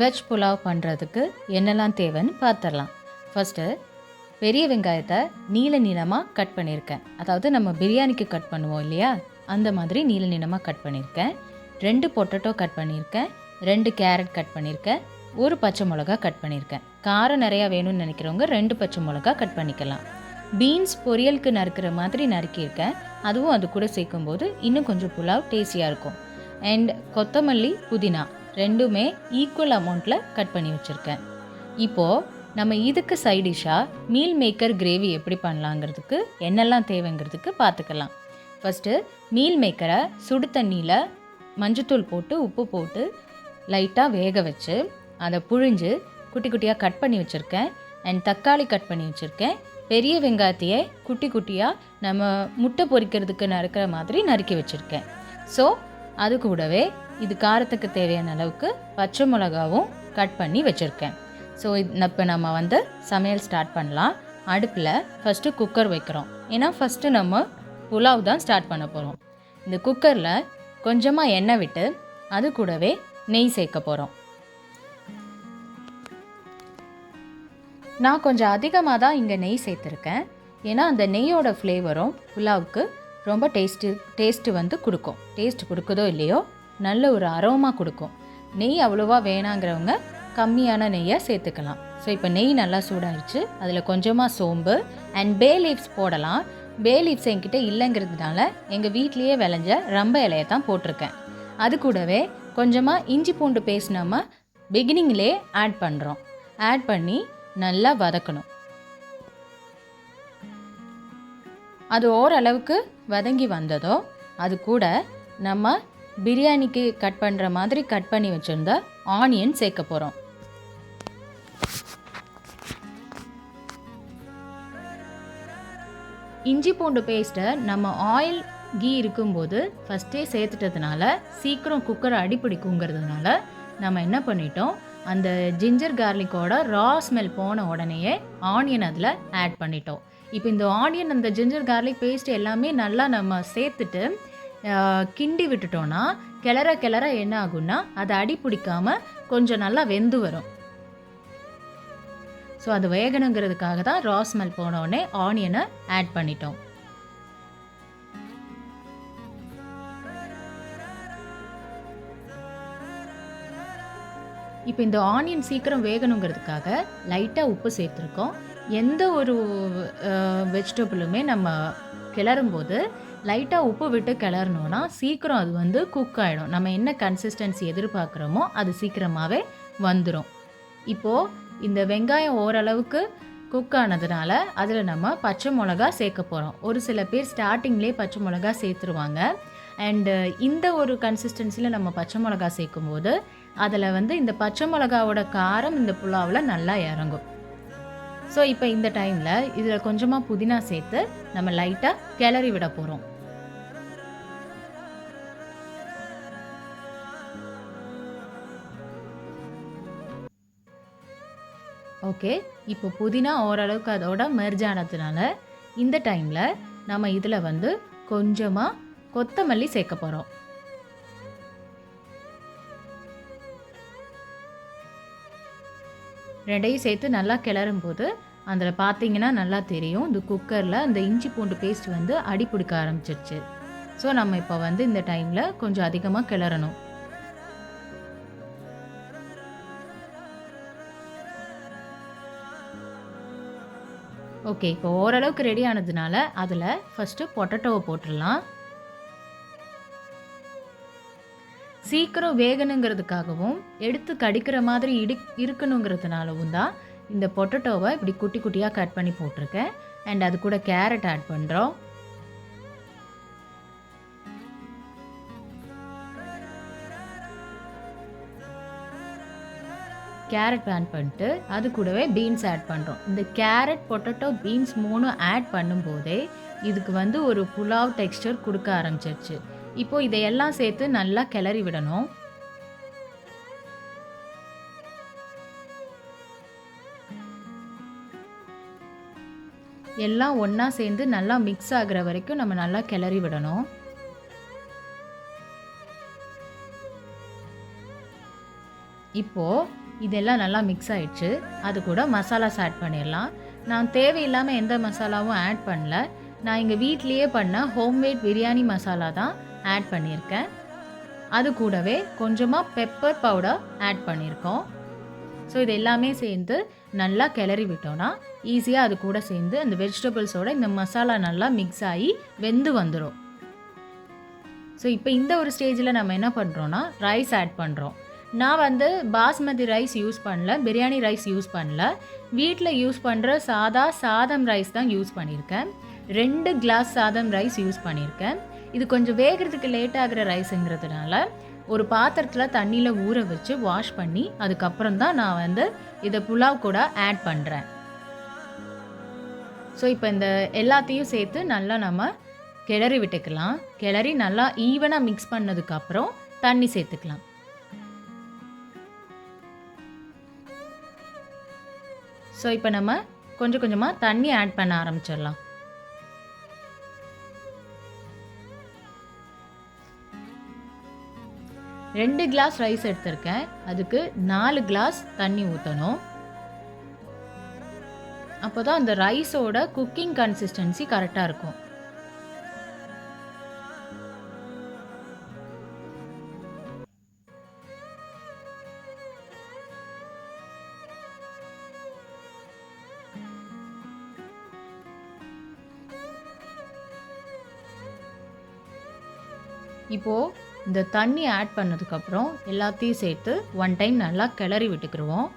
Veg pulao பண்ணுறதுக்கு என்னெல்லாம் தேவைன்னு பார்த்துடலாம். ஃபஸ்ட்டு பெரிய வெங்காயத்தை நீல நீளமாக கட் பண்ணியிருக்கேன். அதாவது நம்ம பிரியாணிக்கு கட் பண்ணுவோம் இல்லையா, அந்த மாதிரி நீல நீளமாக கட் பண்ணியிருக்கேன். 2 பொட்டேட்டோ கட் பண்ணியிருக்கேன். 2 கேரட் கட் பண்ணியிருக்கேன். 1 பச்சை மிளகா கட் பண்ணியிருக்கேன். காரம் நிறையா வேணும்னு நினைக்கிறவங்க 2 பச்சை மிளகா கட் பண்ணிக்கலாம். பீன்ஸ் பொரியலுக்கு நறுக்கிற மாதிரி நறுக்கியிருக்கேன். அதுவும் அது கூட சேர்க்கும்போது இன்னும் கொஞ்சம் புலாவ் டேஸ்டியாக இருக்கும். அண்ட் கொத்தமல்லி, புதினா ரெண்டுமே ஈக்குவல் அமௌண்ட்டில் கட் பண்ணி வச்சுருக்கேன். இப்போது நம்ம இதுக்கு சைடிஷ்ஷாக மீல் மேக்கர் கிரேவி எப்படி பண்ணலாங்கிறதுக்கு என்னெல்லாம் தேவைங்கிறதுக்கு பார்த்துக்கலாம். ஃபஸ்ட்டு மீல் மேக்கரை சுடு தண்ணியில் மஞ்சத்தூள் போட்டு உப்பு போட்டு லைட்டாக வேக வச்சு அதை புழிஞ்சு குட்டி குட்டியாக கட் பண்ணி வச்சுருக்கேன். அண்ட் தக்காளி கட் பண்ணி வச்சுருக்கேன். பெரிய வெங்காயத்தையே குட்டி குட்டியாக நம்ம முட்டை பொரிக்கிறதுக்கு நறுக்கிற மாதிரி நறுக்கி வச்சுருக்கேன். ஸோ அது கூடவே இது காரத்துக்கு தேவையான அளவுக்கு பச்சை மிளகாவும் கட் பண்ணி வச்சுருக்கேன். ஸோ இப்போ நம்ம சமையல் ஸ்டார்ட் பண்ணலாம். அடுப்பில் ஃபஸ்ட்டு குக்கர் வைக்கிறோம். ஏன்னா ஃபஸ்ட்டு நம்ம புலாவ் தான் ஸ்டார்ட் பண்ண போகிறோம். இந்த குக்கரில் கொஞ்சமாக எண்ணெய் விட்டு அது கூடவே நெய் சேர்க்க போகிறோம். நான் கொஞ்சம் அதிகமாக தான் இங்கே நெய் சேர்த்துருக்கேன். ஏன்னா அந்த நெய்யோட ஃப்ளேவரும் புலாவுக்கு ரொம்ப டேஸ்ட்டு கொடுக்கும். டேஸ்ட் கொடுக்குதோ இல்லையோ நல்ல ஒரு அரோமா கொடுக்கும். நெய் அவ்வளோவா வேணாங்கிறவங்க கம்மியான நெய்யை சேர்த்துக்கலாம். ஸோ இப்போ நெய் நல்லா சூடாகிடுச்சு. அதில் கொஞ்சமாக சோம்பு அண்ட் பே லீவ்ஸ் போடலாம். பே லீவ்ஸ் என்கிட்ட இல்லைங்கிறதுனால எங்கள் வீட்லேயே விளைஞ்ச ரம்ப இலையை தான் போட்டிருக்கேன். அது கூடவே கொஞ்சமாக இஞ்சி பூண்டு பேஸ்ட் நம்ம பிகினிங்லே ஆட் பண்ணுறோம். ஆட் பண்ணி நல்லா வதக்கணும். அது ஓரளவுக்கு வதங்கி வந்ததோ அது கூட நம்ம பிரியாணிக்கு கட் பண்ணுற மாதிரி கட் பண்ணி வச்சுருந்த ஆனியன் சேர்க்க போகிறோம். இஞ்சி பூண்டு பேஸ்ட்டை நம்ம ஆயில் கீ இருக்கும்போது ஃபஸ்ட்டே சேர்த்துட்டதுனால சீக்கிரம் குக்கரை அடிப்பிடிக்குங்கிறதுனால நம்ம என்ன பண்ணிட்டோம், அந்த ஜிஞ்சர் கார்லிக்கோட ரா ஸ்மெல் போன உடனேயே ஆனியன் அதில் ஆட் பண்ணிட்டோம். இப்போ இந்த ஆனியன் அந்த ஜிஞ்சர் கார்லிக் பேஸ்ட் எல்லாமே நல்லா நம்ம சேர்த்துட்டு கிண்டி விட்டுட்டோன்னா கிளற கிளற என்ன ஆகும்னா அது அடி பிடிக்காமல் கொஞ்சம் நல்லா வெந்து வரும். ஸோ அது வேகணுங்கிறதுக்காக தான் ரா ஸ்மெல் போனோடனே ஆனியனை ஆட் பண்ணிட்டோம். இப்போ இந்த ஆனியன் சீக்கிரம் வேகணுங்கிறதுக்காக லைட்டாக உப்பு சேர்த்துருக்கோம். எந்த ஒரு வெஜிடபிளுமே நம்ம கிளறும்போது லைட்டாக உப்பு விட்டு கிளறணுன்னா சீக்கிரம் அது குக் ஆகிடும். நம்ம என்ன கன்சிஸ்டன்சி எதிர்பார்க்குறோமோ அது சீக்கிரமாகவே வந்துடும். இப்போது இந்த வெங்காயம் ஓரளவுக்கு குக் ஆனதுனால அதில் நம்ம பச்சை மிளகா சேர்க்க போகிறோம். ஒரு சில பேர் ஸ்டார்டிங்லேயே பச்சை மிளகா சேர்த்துருவாங்க. அண்டு இந்த ஒரு கன்சிஸ்டன்சியில் நம்ம பச்சை மிளகா சேர்க்கும்போது அதில் இந்த பச்சை மிளகாவோட காரம் இந்த புலாவில் நல்லா இறங்கும். ஸோ இப்போ இந்த டைமில் இதில் கொஞ்சமாக புதினா சேர்த்து நம்ம லைட்டாக கிளறி விட போகிறோம். ஓகே, இப்போ புதினா ஓரளவுக்கு அதோட மெர்ஜ் ஆனதுனால இந்த டைமில் நம்ம இதில் கொஞ்சமாக கொத்தமல்லி சேர்க்க போகிறோம். ரெண்டையும் சேர்த்து நல்லா கிளறும் போது அதில் பார்த்தீங்கன்னா நல்லா தெரியும், இந்த குக்கரில் இந்த இஞ்சி பூண்டு பேஸ்ட் அடி பிடிக்க ஆரம்பிச்சிருச்சு. ஸோ நம்ம இப்போ இந்த டைமில் கொஞ்சம் அதிகமாக கிளறணும். ஓகே, இப்போ ஓரளவுக்கு ரெடி ஆனதுனால அதில் ஃபஸ்ட்டு பொட்டேட்டோவை போட்டுடலாம். சீக்கிரம் வேகணுங்கிறதுக்காகவும் எடுத்து கடிக்கிற மாதிரி இருக்கணுங்கிறதுனாலவும் தான் இந்த பொட்டேட்டோவை இப்படி குட்டி குட்டியாக கட் பண்ணி போட்டிருக்கேன். அண்ட் அது கூட கேரட் ஆட் பண்ணுறோம். கேரட் ஆட் பண்ணிட்டு அது கூடவே பீன்ஸ் ஆட் பண்ணுறோம். இந்த கேரட், பொட்டேட்டோ, பீன்ஸ் 3 ஆட் பண்ணும்போதே இதுக்கு ஒரு புலாவ் டெக்ஸ்டர் கொடுக்க ஆரம்பிச்சிருச்சு. இப்போது இதையெல்லாம் சேர்த்து நல்லா கிளறி விடணும். எல்லாம் ஒன்றா சேர்ந்து நல்லா மிக்ஸ் ஆகிற வரைக்கும் நம்ம நல்லா கிளறி விடணும். இப்போது இதெல்லாம் நல்லா மிக்ஸ் ஆயிடுச்சு. அது கூட மசாலாஸ் ஆட் பண்ணிடலாம். நான் தேவையில்லாமல் எந்த மசாலாவும் ஆட் பண்ணல. நான் எங்கள் வீட்லேயே பண்ண ஹோம்மேட் பிரியாணி மசாலா தான் ஆட் பண்ணியிருக்கேன். அது கூடவே கொஞ்சமாக பெப்பர் பவுடர் ஆட் பண்ணியிருக்கோம். ஸோ இது எல்லாமே சேர்ந்து நல்லா கிளறி விட்டோன்னா ஈஸியாக அது கூட சேர்ந்து அந்த வெஜிடபிள்ஸோட இந்த மசாலா நல்லா மிக்ஸ் ஆகி வெந்து வந்துடும். ஸோ இப்போ இந்த ஒரு ஸ்டேஜில் நம்ம என்ன பண்ணுறோன்னா ரைஸ் ஆட் பண்ணுறோம். நான் வந்து பாஸ்மதி ரைஸ் யூஸ் பண்ணல, பிரியாணி ரைஸ் யூஸ் பண்ணல. வீட்டில் யூஸ் பண்ணுற சாதம் ரைஸ் தான் யூஸ் பண்ணியிருக்கேன். 2 கிளாஸ் சாதம் ரைஸ் யூஸ் பண்ணியிருக்கேன். இது கொஞ்சம் வேகிறதுக்கு லேட் ஆகிற ரைஸுங்கிறதுனால ஒரு பாத்திரத்தில் தண்ணியில் ஊற வச்சு வாஷ் பண்ணி அதுக்கப்புறம் தான் நான் வந்து இதை புலாவ் கூட ஆட் பண்ணுறேன். ஸோ இப்போ இந்த எல்லாத்தையும் சேர்த்து நல்லா நம்ம கிளறி விட்டுக்கலாம். கிளறி நல்லா ஈவனாக மிக்ஸ் பண்ணதுக்கப்புறம் தண்ணி சேர்த்துக்கலாம். ஸோ இப்போ நம்ம கொஞ்சம் கொஞ்சமாக தண்ணி ஆட் பண்ண ஆரம்பிச்சிடலாம். ரெண்டு கிளாஸ் ரைஸ் எடுத்திருக்கேன். அதுக்கு 4 கிளாஸ் தண்ணி ஊற்றணும். அப்போ தான் அந்த ரைஸோட குக்கிங் கன்சிஸ்டன்சி கரெக்டாக இருக்கும். இப்போது இந்த தண்ணி ஆட் பண்ணதுக்கப்புறம் எல்லாத்தையும் சேர்த்து 1 டைம் நல்லா கிளறி விட்டுக்குருவோம்.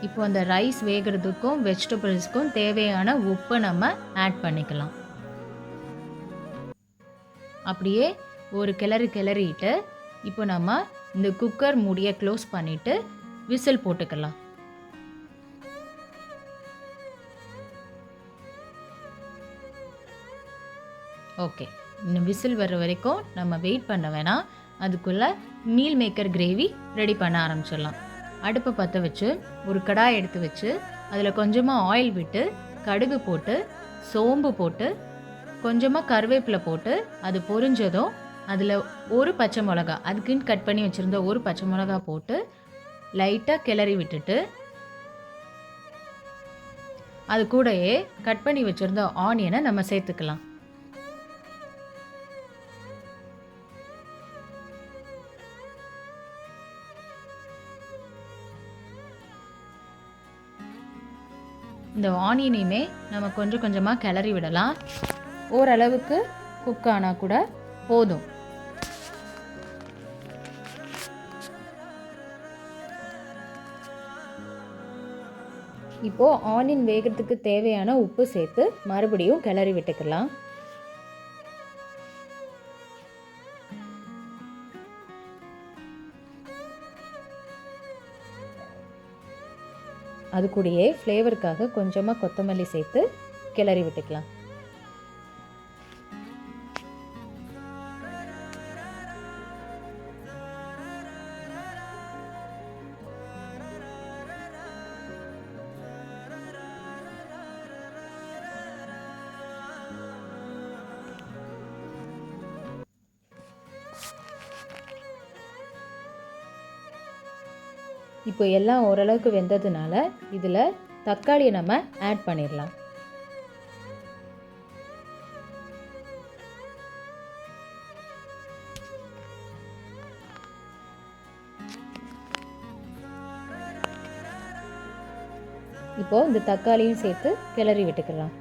இப்போ அந்த ரைஸ் வேகிறதுக்கும் வெஜிடபிள்ஸ்க்கும் தேவையான உப்பு நம்ம ஆட் பண்ணிக்கலாம். அப்படியே ஒரு கிளறிட்டு இப்போ நம்ம இந்த குக்கர் மூடியை க்ளோஸ் பண்ணிவிட்டு விசில் போட்டுக்கலாம். ஓகே, இன்னும் விசில் வர்ற வரைக்கும் நம்ம வெயிட் பண்ண வேணாம். அதுக்குள்ளே மீல் மேக்கர் கிரேவி ரெடி பண்ண ஆரம்பிச்சிடலாம். அடுப்பை பற்ற வச்சு ஒரு கடாய் எடுத்து வச்சு அதில் கொஞ்சமாக ஆயில் விட்டு கடுகு போட்டு சோம்பு போட்டு கொஞ்சமாக கருவேப்பிலை போட்டு அது பொரிஞ்சதும் அதில் ஒரு பச்சை மிளகா, அதுக்குன்னு கட் பண்ணி வச்சுருந்த ஒரு பச்சை மிளகா போட்டு லைட்டாக கிளறி விட்டுட்டு அது கூடயே கட் பண்ணி வச்சுருந்த ஆனியனை நம்ம சேர்த்துக்கலாம். இந்த ஆனியனையுமே நம்ம கொஞ்சம் கொஞ்சமாக கிளறி விடலாம். ஓரளவுக்கு குக் ஆனால் கூட போதும். இப்போது ஆனியன் வேகிறதுக்கு தேவையான உப்பு சேர்த்து மறுபடியும் கிளறி விட்டுக்கலாம். அது கூடயே ஃப்ளேவருக்காக கொஞ்சமாக கொத்தமல்லி சேர்த்து கிளறி விட்டுக்கலாம். இப்போ எல்லாம் ஓரளவுக்கு வெந்ததுனால இதில் தக்காளியை நம்ம ஆட் பண்ணிடலாம். இப்போ இந்த தக்காளியும் சேர்த்து கிளறி விட்டுக்கலாம்.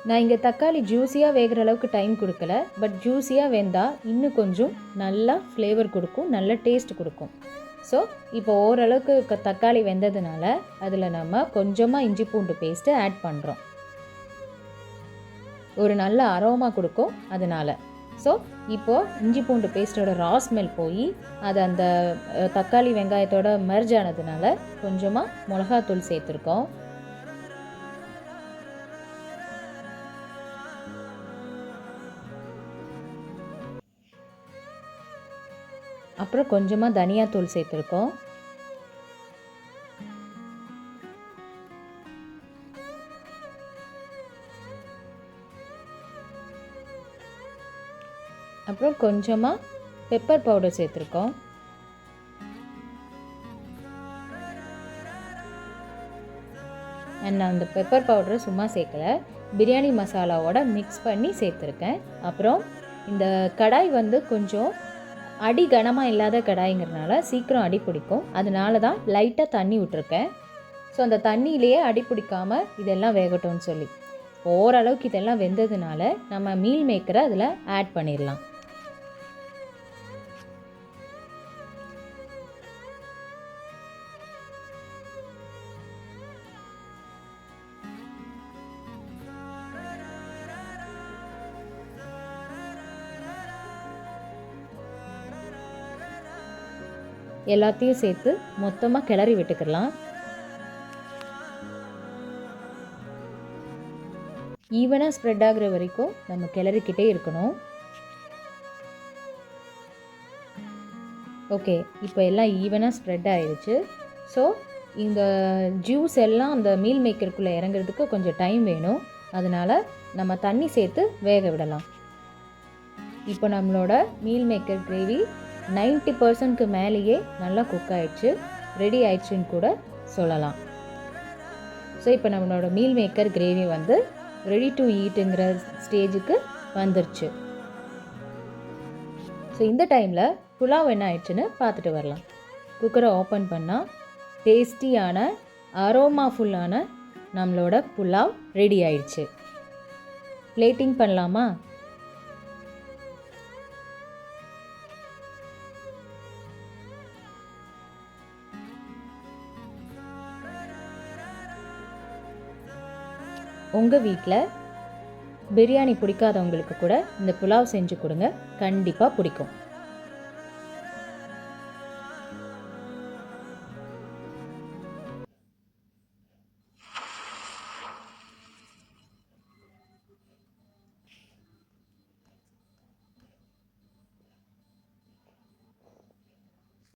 நான் இங்கே தக்காளி ஜூஸியாக வேகிற அளவுக்கு டைம் கொடுக்கல. பட் ஜூஸியாக வெந்தால் இன்னும் கொஞ்சம் நல்லா ஃப்ளேவர் கொடுக்கும், நல்ல டேஸ்ட் கொடுக்கும். ஸோ இப்போ ஓரளவுக்கு தக்காளி வெந்ததுனால அதில் நம்ம கொஞ்சமாக இஞ்சி பூண்டு பேஸ்ட்டு ஆட் பண்ணுறோம். ஒரு நல்ல அரோமா கொடுக்கும் அதனால். ஸோ இப்போது இஞ்சி பூண்டு பேஸ்ட்டோட ரா ஸ்மெல் போய் அது அந்த தக்காளி வெங்காயத்தோட மெர்ஜ் ஆனதுனால கொஞ்சமாக மிளகாத்தூள் சேர்த்துருக்கோம். அப்புறம் கொஞ்சமாக தனியாத்தூள் சேர்த்துருக்கோம். அப்புறம் கொஞ்சமாக பெப்பர் பவுடர் சேர்த்துருக்கோம். நான் அந்த பெப்பர் பவுடரை சும்மா சேர்க்கலை, பிரியாணி மசாலாவோட மிக்ஸ் பண்ணி சேர்த்துருக்கேன். அப்புறம் இந்த கடாய் வந்து கொஞ்சம் அடி கனமாக இல்லாத கடாய்ங்கிறதுனால சீக்கிரம் அடி பிடிக்கும். அதனால தான் லைட்டாக தண்ணி விட்டுருக்கேன். ஸோ அந்த தண்ணியிலேயே அடி பிடிக்காமல் இதெல்லாம் வேகட்டும்னு சொல்லி ஓரளவுக்கு இதெல்லாம் வெந்ததுனால நம்ம மீல் மேக்கரை அதில் ஆட் பண்ணிடலாம். எல்லாத்தையும் சேர்த்து மொத்தமாக கிளறி விட்டுக்கலாம். ஈவனாக ஸ்ப்ரெட் ஆகிற வரைக்கும் நம்ம கிளறிக்கிட்டே இருக்கணும். ஓகே, இப்போ எல்லாம் ஈவனாக ஸ்ப்ரெட் ஆயிடுச்சு. ஸோ இந்த ஜூஸ் எல்லாம் அந்த மீல் மேக்கருக்குள்ளே இறங்குறதுக்கு கொஞ்சம் டைம் வேணும். அதனால் நம்ம தண்ணி சேர்த்து வேக விடலாம். இப்போ நம்மளோட மீல் மேக்கர் கிரேவி 90% மேலேயே நல்லா குக் ஆகிடுச்சு, ரெடி ஆயிடுச்சுன்னு கூட சொல்லலாம். ஸோ இப்போ நம்மளோட மீல் மேக்கர் கிரேவி வந்து ரெடி டு ஈட்டுங்கிற ஸ்டேஜுக்கு வந்துருச்சு. ஸோ இந்த டைமில் புலாவ் என்ன ஆயிடுச்சுன்னு பார்த்துட்டு வரலாம். குக்கரை ஓப்பன் பண்ணால் டேஸ்டியான அரோமாஃபுல்லான நம்மளோட புலாவ் ரெடி ஆயிடுச்சு. பிளேட்டிங் பண்ணலாமா? உங்கள் வீட்டில் பிரியாணி பிடிக்காதவங்களுக்கு கூட இந்த புலாவ் செஞ்சு கொடுங்க, கண்டிப்பாக பிடிக்கும்.